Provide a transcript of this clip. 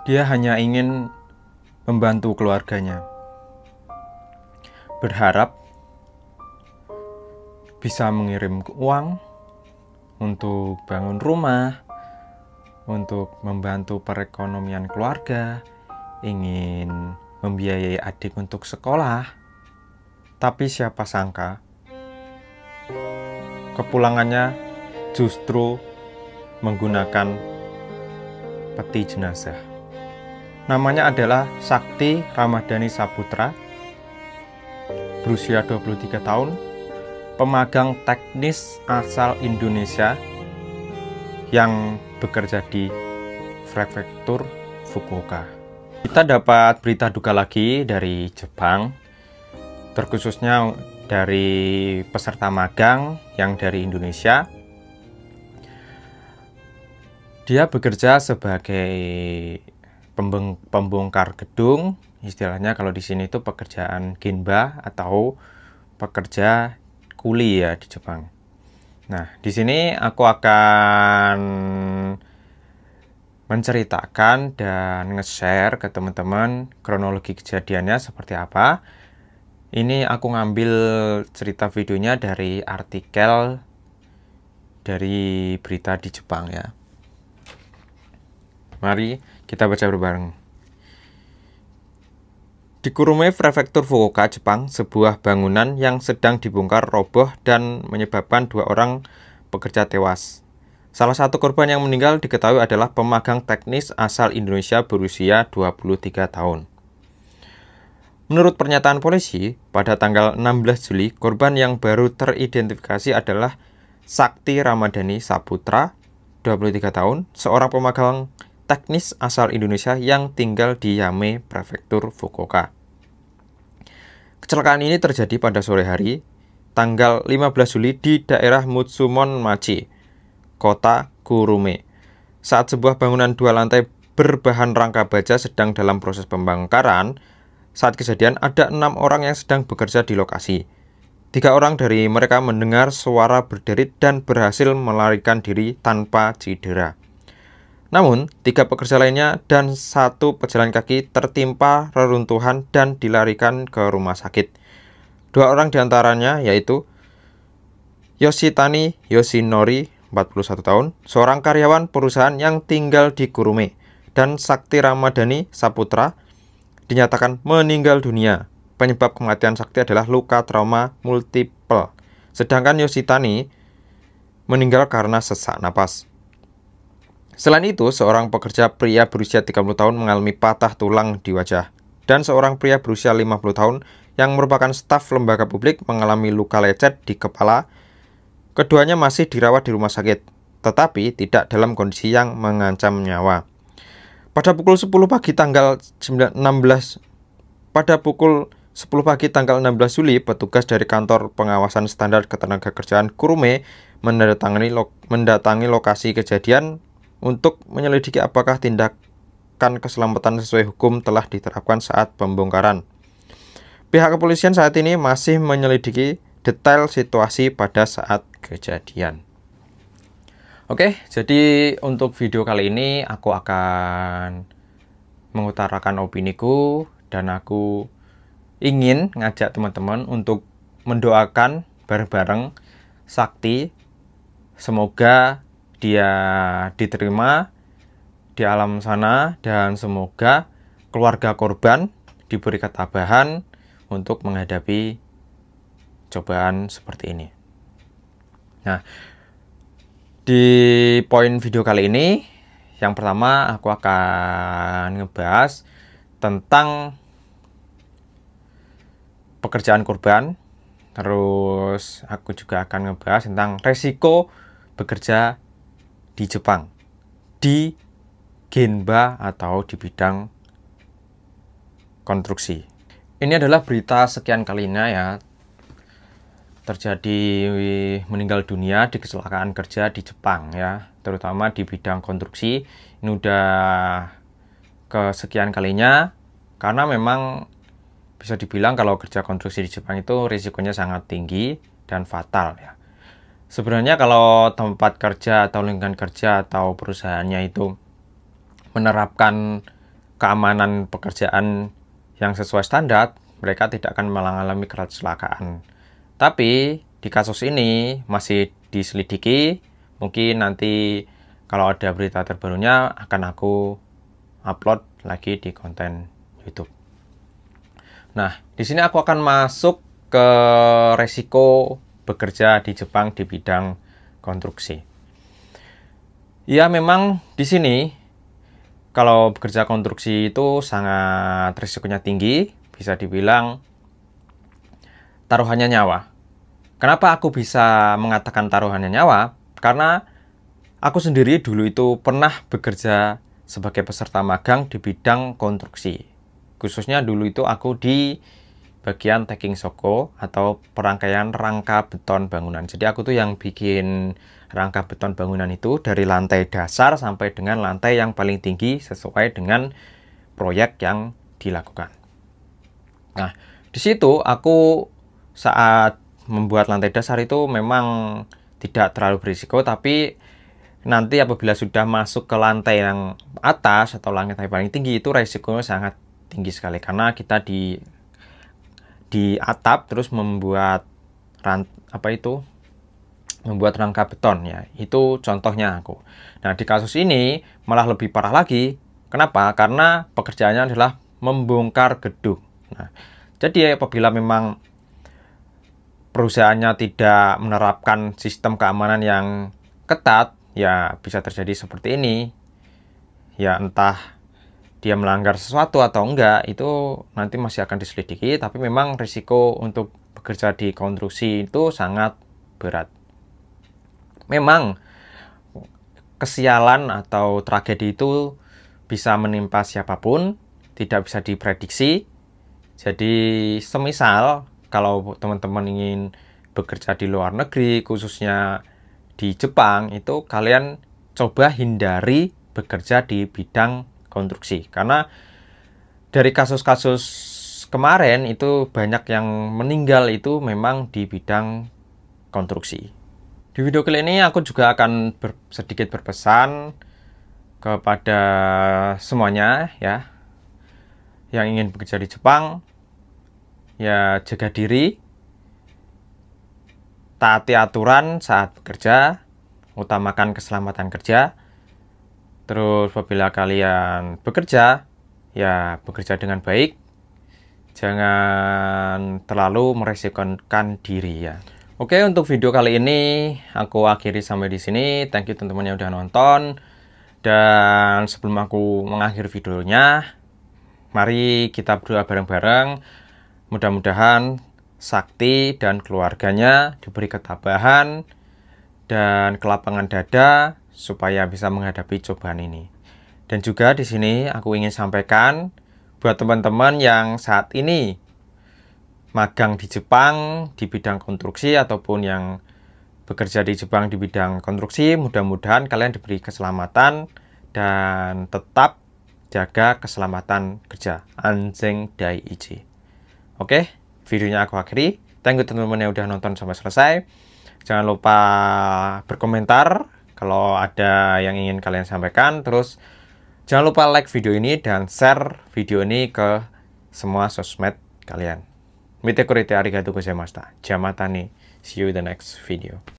Dia hanya ingin membantu keluarganya, berharap bisa mengirim uang untuk bangun rumah, untuk membantu perekonomian keluarga, ingin membiayai adik untuk sekolah. Tapi siapa sangka kepulangannya justru menggunakan peti jenazah. Namanya adalah Sakti Ramadhani Saputra, berusia 23 tahun, pemagang teknis asal Indonesia yang bekerja di prefektur Fukuoka. Kita dapat berita duka lagi dari Jepang, terkhususnya dari peserta magang yang dari Indonesia. Dia bekerja sebagai pembongkar gedung, istilahnya kalau di sini itu pekerjaan ginba atau pekerja kuli ya di Jepang. Nah, di sini aku akan menceritakan dan nge-share ke teman-teman kronologi kejadiannya seperti apa. Ini aku ngambil cerita videonya dari artikel dari berita di Jepang ya. Mari kita baca bareng. Di Kurume, prefektur Fukuoka, Jepang, sebuah bangunan yang sedang dibongkar roboh dan menyebabkan 2 orang pekerja tewas. Salah satu korban yang meninggal diketahui adalah pemagang teknis asal Indonesia berusia 23 tahun. Menurut pernyataan polisi, pada tanggal 16 Juli, korban yang baru teridentifikasi adalah Sakti Ramadhani Saputra, 23 tahun, seorang pemagang teknis asal Indonesia yang tinggal di Yame, prefektur Fukuoka. Kecelakaan ini terjadi pada sore hari, tanggal 15 Juli di daerah Mutsumon Machi, kota Kurume, saat sebuah bangunan 2 lantai berbahan rangka baja sedang dalam proses pembongkaran. Saat kejadian, ada 6 orang yang sedang bekerja di lokasi. 3 orang dari mereka mendengar suara berderit dan berhasil melarikan diri tanpa cedera. Namun, 3 pekerja lainnya dan 1 pejalan kaki tertimpa reruntuhan dan dilarikan ke rumah sakit. 2 orang diantaranya yaitu Yoshitani Yoshinori, 41 tahun, seorang karyawan perusahaan yang tinggal di Kurume, dan Sakti Ramadhani Saputra dinyatakan meninggal dunia. Penyebab kematian Sakti adalah luka trauma multiple, sedangkan Yoshitani meninggal karena sesak napas. Selain itu, seorang pekerja pria berusia 30 tahun mengalami patah tulang di wajah, dan seorang pria berusia 50 tahun yang merupakan staf lembaga publik mengalami luka lecet di kepala. Keduanya masih dirawat di rumah sakit, tetapi tidak dalam kondisi yang mengancam nyawa. Pada pukul 10 pagi tanggal 16 Juli, petugas dari kantor pengawasan standar ketenagakerjaan Kurume mendatangi lokasi kejadian untuk menyelidiki apakah tindakan keselamatan sesuai hukum telah diterapkan saat pembongkaran. Pihak kepolisian saat ini masih menyelidiki detail situasi pada saat kejadian. Oke, jadi untuk video kali ini aku akan mengutarakan opiniku, dan aku ingin ngajak teman-teman untuk mendoakan bareng-bareng Sakti. Semoga dia diterima di alam sana, dan semoga keluarga korban diberi ketabahan untuk menghadapi cobaan seperti ini. Nah, di poin video kali ini, yang pertama aku akan ngebahas tentang pekerjaan korban. Terus aku juga akan ngebahas tentang resiko bekerja di Jepang, di Genba atau di bidang konstruksi. Ini adalah berita sekian kalinya ya terjadi meninggal dunia di kecelakaan kerja di Jepang ya, terutama di bidang konstruksi. Ini udah kesekian kalinya, karena memang bisa dibilang kalau kerja konstruksi di Jepang itu risikonya sangat tinggi dan fatal ya. Sebenarnya kalau tempat kerja atau lingkungan kerja atau perusahaannya itu menerapkan keamanan pekerjaan yang sesuai standar, mereka tidak akan mengalami kecelakaan. Tapi di kasus ini masih diselidiki, mungkin nanti kalau ada berita terbarunya akan aku upload lagi di konten YouTube. Nah, di sini aku akan masuk ke resiko bekerja di Jepang di bidang konstruksi. Ya, memang di sini kalau bekerja konstruksi itu sangat risikonya tinggi, bisa dibilang taruhannya nyawa. Kenapa aku bisa mengatakan taruhannya nyawa? Karena aku sendiri dulu itu pernah bekerja sebagai peserta magang di bidang konstruksi. Khususnya dulu itu aku di bagian taking soko atau perangkaian rangka beton bangunan. Jadi aku tuh yang bikin rangka beton bangunan itu dari lantai dasar sampai dengan lantai yang paling tinggi sesuai dengan proyek yang dilakukan. Nah, di situ aku saat membuat lantai dasar itu memang tidak terlalu berisiko, tapi nanti apabila sudah masuk ke lantai yang atas atau lantai paling tinggi itu resikonya sangat tinggi sekali, karena kita di atap terus membuat membuat rangka beton ya. Itu contohnya aku. Nah, di kasus ini malah lebih parah lagi. Kenapa? Karena pekerjaannya adalah membongkar gedung. Nah, jadi apabila memang perusahaannya tidak menerapkan sistem keamanan yang ketat, ya bisa terjadi seperti ini. Ya entah dia melanggar sesuatu atau enggak, itu nanti masih akan diselidiki, tapi memang risiko untuk bekerja di konstruksi itu sangat berat. Memang kesialan atau tragedi itu bisa menimpa siapapun, tidak bisa diprediksi. Jadi semisal kalau teman-teman ingin bekerja di luar negeri, khususnya di Jepang, itu kalian coba hindari bekerja di bidang konstruksi. Karena dari kasus-kasus kemarin itu banyak yang meninggal itu memang di bidang konstruksi. Di video kali ini aku juga akan sedikit berpesan kepada semuanya ya yang ingin bekerja di Jepang, ya jaga diri, taati aturan saat bekerja, utamakan keselamatan kerja. Terus apabila kalian bekerja, ya bekerja dengan baik, jangan terlalu meresikokan diri ya. Oke, untuk video kali ini aku akhiri sampai di sini. Thank you teman-teman yang udah nonton. Dan sebelum aku mengakhiri videonya, mari kita berdoa bareng-bareng. Mudah-mudahan Sakti dan keluarganya diberi ketabahan dan kelapangan dada supaya bisa menghadapi cobaan ini. Dan juga di sini aku ingin sampaikan buat teman-teman yang saat ini magang di Jepang di bidang konstruksi ataupun yang bekerja di Jepang di bidang konstruksi, mudah-mudahan kalian diberi keselamatan dan tetap jaga keselamatan kerja. Anjing dai ichi. Oke, videonya aku akhiri. Thank you teman-teman yang udah nonton sampai selesai. Jangan lupa berkomentar kalau ada yang ingin kalian sampaikan. Terus jangan lupa like video ini dan share video ini ke semua sosmed kalian. Mite kurite arigatou gozaimashita. Jamatani. See you in the next video.